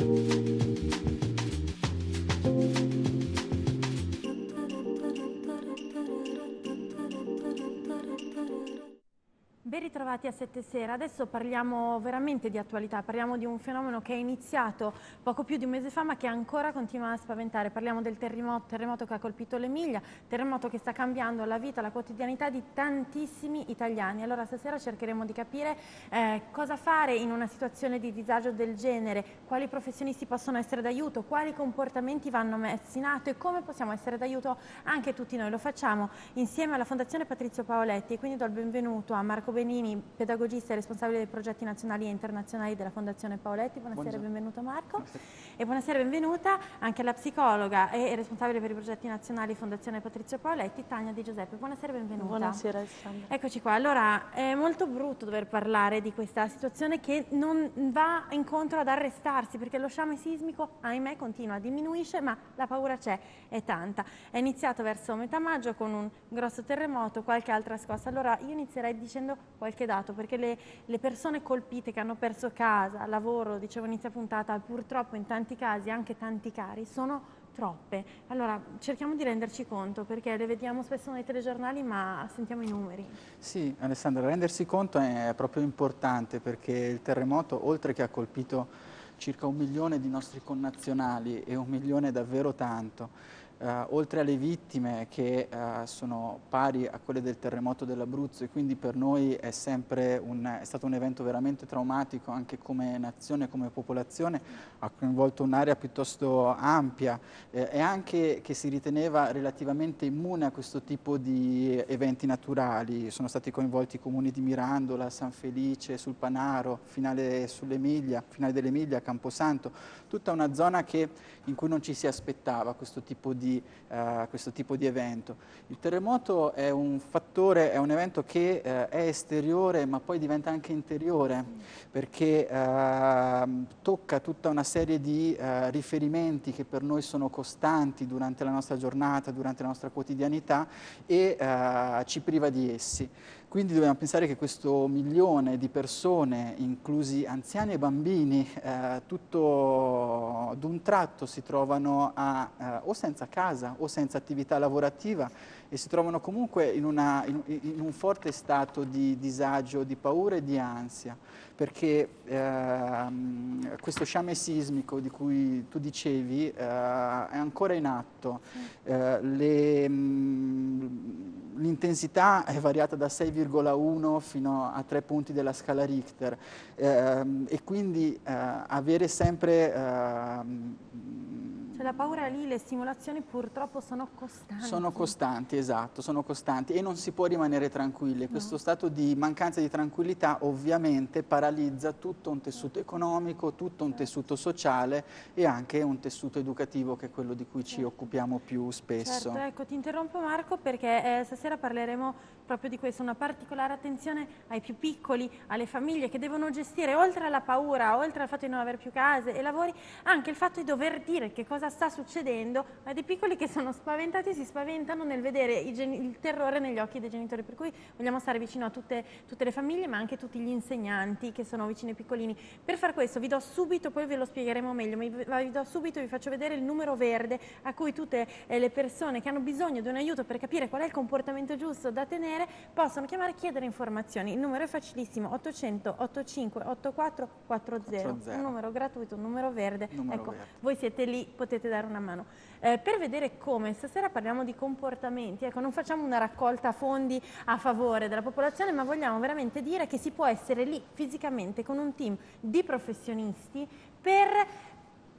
Ben ritrovati a Sette Sera. Adesso parliamo veramente di attualità, parliamo di un fenomeno che è iniziato poco più di un mese fa ma che ancora continua a spaventare. Parliamo del terremoto che ha colpito l'Emilia, terremoto che sta cambiando la vita, la quotidianità di tantissimi italiani. Allora stasera cercheremo di capire cosa fare in una situazione di disagio del genere, quali professionisti possono essere d'aiuto, quali comportamenti vanno messi in atto e come possiamo essere d'aiuto anche tutti noi. Lo facciamo insieme alla Fondazione Patrizio Paoletti e quindi do il benvenuto a Marco Benini, pedagogista e responsabile dei progetti nazionali e internazionali della Fondazione Paoletti. Buonasera e benvenuto Marco. Buonasera. E buonasera e benvenuta anche alla psicologa e responsabile per i progetti nazionali Fondazione Patrizio Paoletti, Tania Di Giuseppe. Buonasera e benvenuta. Buonasera Alessandra. Eccoci qua. Allora, è molto brutto dover parlare di questa situazione che non va incontro ad arrestarsi, perché lo sciame sismico, ahimè, continua, diminuisce, ma la paura c'è, è tanta. È iniziato verso metà maggio con un grosso terremoto, qualche altra scossa. Allora, io inizierei dicendo qualche dato, perché le persone colpite che hanno perso casa, lavoro, dicevo inizio puntata, purtroppo in tanti casi anche tanti cari, sono troppe. Allora cerchiamo di renderci conto, perché le vediamo spesso nei telegiornali ma sentiamo i numeri. Sì, Alessandra, rendersi conto è proprio importante, perché il terremoto, oltre che ha colpito circa 1 milione di nostri connazionali, e 1 milione è davvero tanto, oltre alle vittime che sono pari a quelle del terremoto dell'Abruzzo, e quindi per noi è stato un evento veramente traumatico anche come nazione, come popolazione, ha coinvolto un'area piuttosto ampia e anche che si riteneva relativamente immune a questo tipo di eventi naturali. Sono stati coinvolti i comuni di Mirandola, San Felice, sul Panaro, finale dell'Emilia, Camposanto, tutta una zona in cui non ci si aspettava questo tipo di evento. Il terremoto è un evento che è esteriore ma poi diventa anche interiore, perché tocca tutta una serie di riferimenti che per noi sono costanti durante la nostra giornata, durante la nostra quotidianità, e ci priva di essi. Quindi dobbiamo pensare che questo 1 milione di persone, inclusi anziani e bambini, tutto d'un tratto si trovano o senza casa o senza attività lavorativa, e si trovano comunque in un forte stato di disagio, di paura e di ansia, perché questo sciame sismico di cui tu dicevi è ancora in atto. L'intensità è variata da 6,1 fino a 3 punti della scala Richter, e quindi avere sempre... La paura lì, le stimolazioni purtroppo sono costanti. Sono costanti, esatto, sono costanti, e non si può rimanere tranquilli. Questo stato di mancanza di tranquillità ovviamente paralizza tutto un tessuto economico, tutto un tessuto sociale e anche un tessuto educativo, che è quello di cui ci occupiamo più spesso. Certo, ecco, ti interrompo Marco, perché stasera parleremo proprio di questo, una particolare attenzione ai più piccoli, alle famiglie che devono gestire, oltre alla paura, oltre al fatto di non avere più case e lavori, anche il fatto di dover dire che cosa sta succedendo a dei piccoli che sono spaventati e si spaventano nel vedere il terrore negli occhi dei genitori, per cui vogliamo stare vicino a tutte le famiglie, ma anche tutti gli insegnanti che sono vicini ai piccolini. Per far questo vi do subito, poi ve lo spiegheremo meglio, ma vi do subito, vi faccio vedere il numero verde a cui tutte le persone che hanno bisogno di un aiuto per capire qual è il comportamento giusto da tenere possono chiamare e chiedere informazioni. Il numero è facilissimo: 800 85 84 40, un numero gratuito, un numero verde. Ecco, voi siete lì, potete dare una mano. Per vedere come, stasera parliamo di comportamenti, ecco, non facciamo una raccolta fondi a favore della popolazione, ma vogliamo veramente dire che si può essere lì fisicamente con un team di professionisti per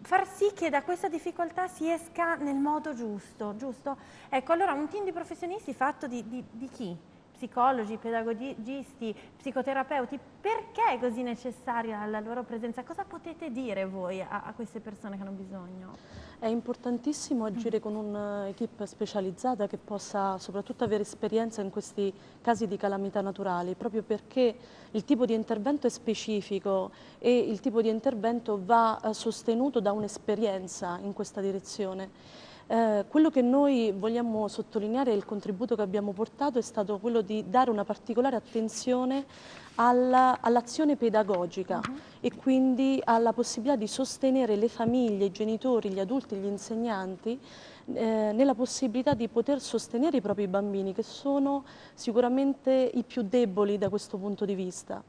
far sì che da questa difficoltà si esca nel modo giusto, giusto? Ecco, allora un team di professionisti fatto di chi? Psicologi, pedagogisti, psicoterapeuti, perché è così necessaria la loro presenza? Cosa potete dire voi a queste persone che hanno bisogno? È importantissimo agire con un'equipe specializzata che possa soprattutto avere esperienza in questi casi di calamità naturali, proprio perché il tipo di intervento è specifico e il tipo di intervento va sostenuto da un'esperienza in questa direzione. Quello che noi vogliamo sottolineare, il contributo che abbiamo portato, è stato quello di dare una particolare attenzione all'azione pedagogica e quindi alla possibilità di sostenere le famiglie, i genitori, gli adulti, gli insegnanti nella possibilità di poter sostenere i propri bambini, che sono sicuramente i più deboli da questo punto di vista.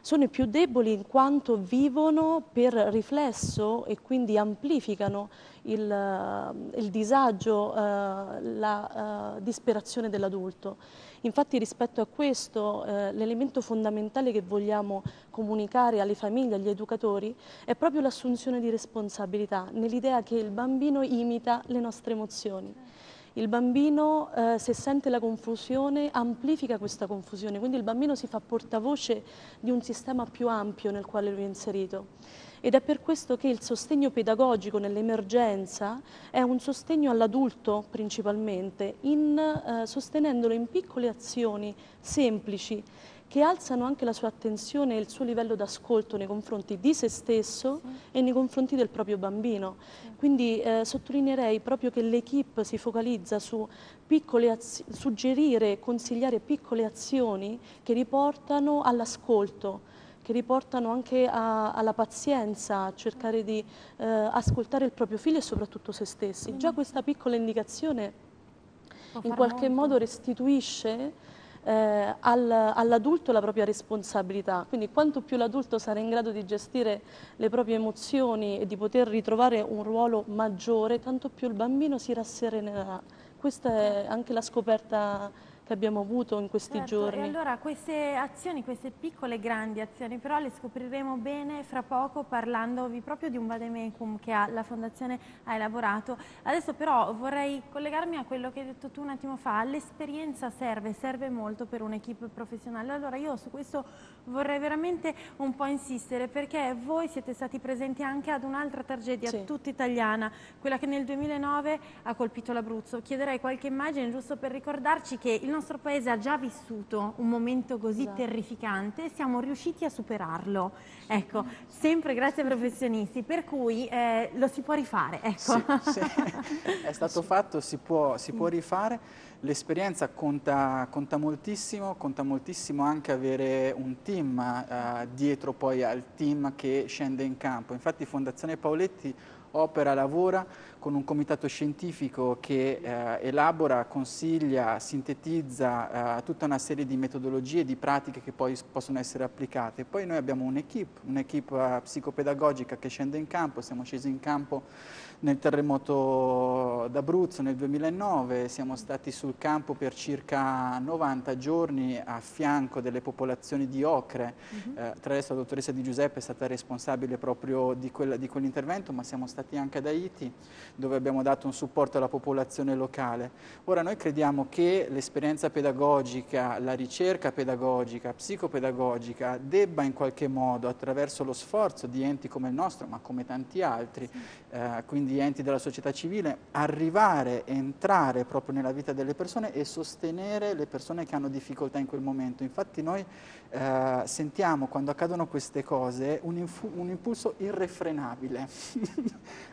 Sono i più deboli in quanto vivono per riflesso e quindi amplificano il disagio, la disperazione dell'adulto. Infatti rispetto a questo l'elemento fondamentale che vogliamo comunicare alle famiglie, agli educatori, è proprio l'assunzione di responsabilità, nell'idea che il bambino imita le nostre emozioni. Il bambino, se sente la confusione, amplifica questa confusione, quindi il bambino si fa portavoce di un sistema più ampio nel quale lui è inserito. Ed è per questo che il sostegno pedagogico nell'emergenza è un sostegno all'adulto principalmente, sostenendolo in piccole azioni semplici, che alzano anche la sua attenzione e il suo livello d'ascolto nei confronti di se stesso e nei confronti del proprio bambino. Quindi sottolineerei proprio che l'equipe si focalizza su suggerire, consigliare piccole azioni che riportano all'ascolto, che riportano anche alla pazienza, a cercare di ascoltare il proprio figlio e soprattutto se stessi. Già questa piccola indicazione in qualche modo restituisce all'adulto la propria responsabilità, quindi quanto più l'adulto sarà in grado di gestire le proprie emozioni e di poter ritrovare un ruolo maggiore, tanto più il bambino si rasserenerà. Questa è anche la scoperta che abbiamo avuto in questi giorni. E allora queste azioni, queste piccole grandi azioni, però le scopriremo bene fra poco parlandovi proprio di un vademecum che la Fondazione ha elaborato. Adesso però vorrei collegarmi a quello che hai detto tu un attimo fa, l'esperienza serve molto per un'equipe professionale. Allora io su questo vorrei veramente un po' insistere, perché voi siete stati presenti anche ad un'altra tragedia tutta italiana, quella che nel 2009 ha colpito l'Abruzzo. Chiederei qualche immagine giusto per ricordarci che il nostro paese ha già vissuto un momento così terrificante e siamo riusciti a superarlo, ecco, sempre grazie ai professionisti, per cui lo si può rifare, ecco. Sì, è stato fatto, si può rifare, l'esperienza conta moltissimo anche avere un team dietro poi al team che scende in campo. Infatti Fondazione Paoletti lavora con un comitato scientifico che elabora, consiglia, sintetizza tutta una serie di metodologie e di pratiche che poi possono essere applicate. Poi noi abbiamo un'equipe psicopedagogica che scende in campo, siamo scesi in campo nel terremoto d'Abruzzo nel 2009, siamo stati sul campo per circa 90 giorni a fianco delle popolazioni di Ocre. Tra l'altro la dottoressa Di Giuseppe è stata responsabile proprio di quell'intervento, ma siamo stati anche ad Haiti, dove abbiamo dato un supporto alla popolazione locale. Ora noi crediamo che l'esperienza pedagogica, la ricerca pedagogica, psicopedagogica debba in qualche modo, attraverso lo sforzo di enti come il nostro, ma come tanti altri, quindi enti della società civile, arrivare, entrare proprio nella vita delle persone e sostenere le persone che hanno difficoltà in quel momento. Infatti noi sentiamo quando accadono queste cose un impulso irrefrenabile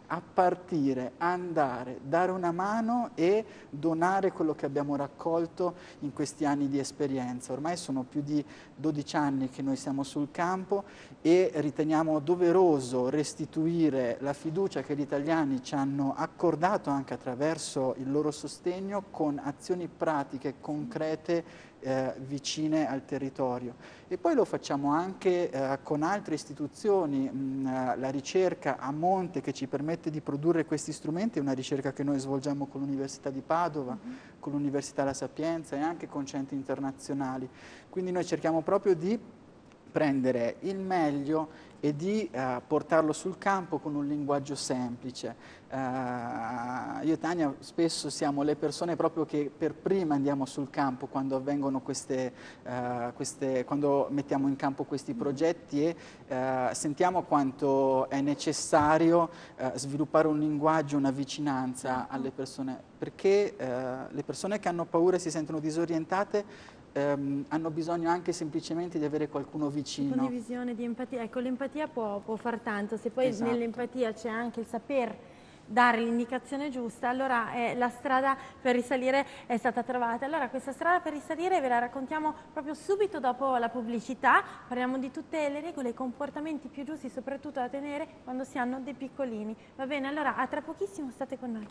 a partire, andare, dare una mano e donare quello che abbiamo raccolto in questi anni di esperienza. Ormai sono più di 12 anni che noi siamo sul campo e riteniamo doveroso restituire la fiducia che gli italiani ci hanno accordato anche attraverso il loro sostegno con azioni pratiche, concrete, vicine al territorio. E poi lo facciamo anche con altre istituzioni, la ricerca a monte che ci permette di produrre questi strumenti è una ricerca che noi svolgiamo con l'Università di Padova, con l'Università La Sapienza e anche con centri internazionali. Quindi noi cerchiamo proprio di prendere il meglio e di portarlo sul campo con un linguaggio semplice. Io e Tania spesso siamo le persone proprio che per prima andiamo sul campo quando avvengono quando mettiamo in campo questi progetti e sentiamo quanto è necessario sviluppare un linguaggio, una vicinanza alle persone, perché le persone che hanno paura e si sentono disorientate hanno bisogno anche semplicemente di avere qualcuno vicino. Condivisione, di empatia. Ecco, l'empatia può far tanto, se poi nell'empatia c'è anche il saper dare l'indicazione giusta, allora la strada per risalire è stata trovata. Allora questa strada per risalire ve la raccontiamo proprio subito dopo la pubblicità, parliamo di tutte le regole e i comportamenti più giusti soprattutto da tenere quando si hanno dei piccolini. Va bene, allora a tra pochissimo, state con noi.